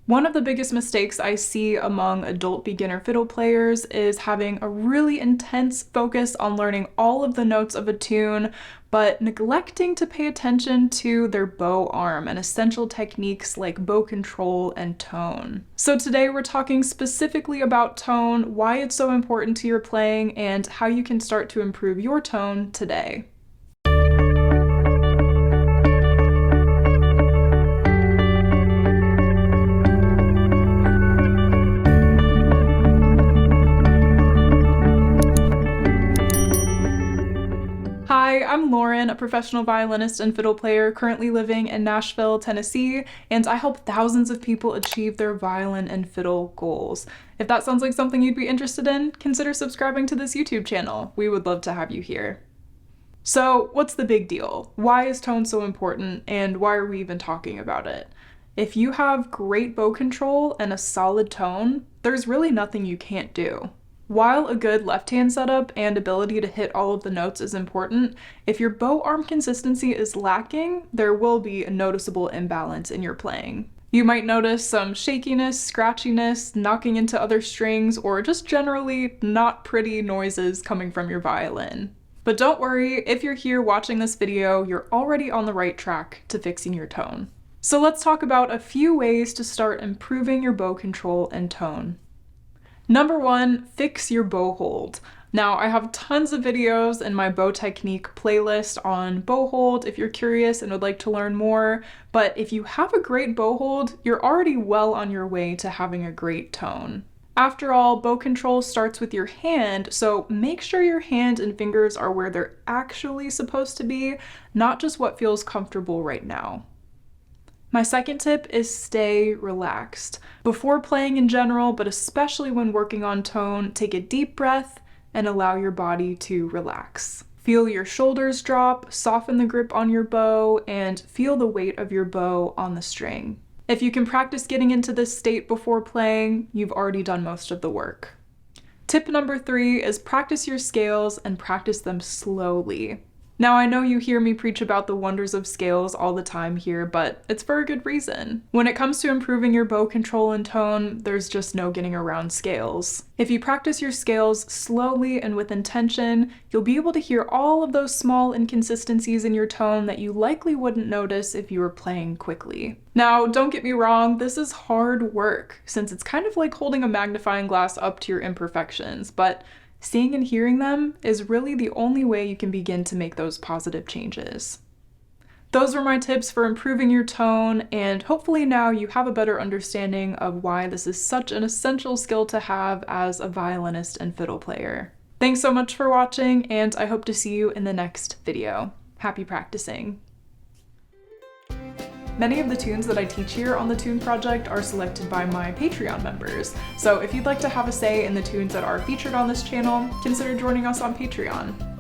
One of the biggest mistakes I see among adult beginner fiddle players is having a really intense focus on learning all of the notes of a tune, but neglecting to pay attention to their bow arm and essential techniques like bow control and tone. So today we're talking specifically about tone, why it's so important to your playing, and how you can start to improve your tone today. Hi, I'm Lauren, a professional violinist and fiddle player currently living in Nashville, Tennessee, and I help thousands of people achieve their violin and fiddle goals. If that sounds like something you'd be interested in, consider subscribing to this YouTube channel. We would love to have you here. So, what's the big deal? Why is tone so important, and why are we even talking about it? If you have great bow control and a solid tone, there's really nothing you can't do. While a good left-hand setup and ability to hit all of the notes is important, if your bow arm consistency is lacking, there will be a noticeable imbalance in your playing. You might notice some shakiness, scratchiness, knocking into other strings, or just generally not pretty noises coming from your violin. But don't worry, if you're here watching this video, you're already on the right track to fixing your tone. So let's talk about a few ways to start improving your bow control and tone. Number 1, fix your bow hold. Now, I have tons of videos in my bow technique playlist on bow hold if you're curious and would like to learn more, but if you have a great bow hold, you're already well on your way to having a great tone. After all, bow control starts with your hand, so make sure your hand and fingers are where they're actually supposed to be, not just what feels comfortable right now. My second tip is stay relaxed. Before playing in general, but especially when working on tone, take a deep breath and allow your body to relax. Feel your shoulders drop, soften the grip on your bow, and feel the weight of your bow on the string. If you can practice getting into this state before playing, you've already done most of the work. Tip number 3 is practice your scales and practice them slowly. Now, I know you hear me preach about the wonders of scales all the time here, but it's for a good reason. When it comes to improving your bow control and tone, there's just no getting around scales. If you practice your scales slowly and with intention, you'll be able to hear all of those small inconsistencies in your tone that you likely wouldn't notice if you were playing quickly. Now, don't get me wrong, this is hard work, since it's kind of like holding a magnifying glass up to your imperfections, but seeing and hearing them is really the only way you can begin to make those positive changes. Those were my tips for improving your tone, and hopefully now you have a better understanding of why this is such an essential skill to have as a violinist and fiddle player. Thanks so much for watching, and I hope to see you in the next video. Happy practicing! Many of the tunes that I teach here on the Tune Project are selected by my Patreon members, so if you'd like to have a say in the tunes that are featured on this channel, consider joining us on Patreon.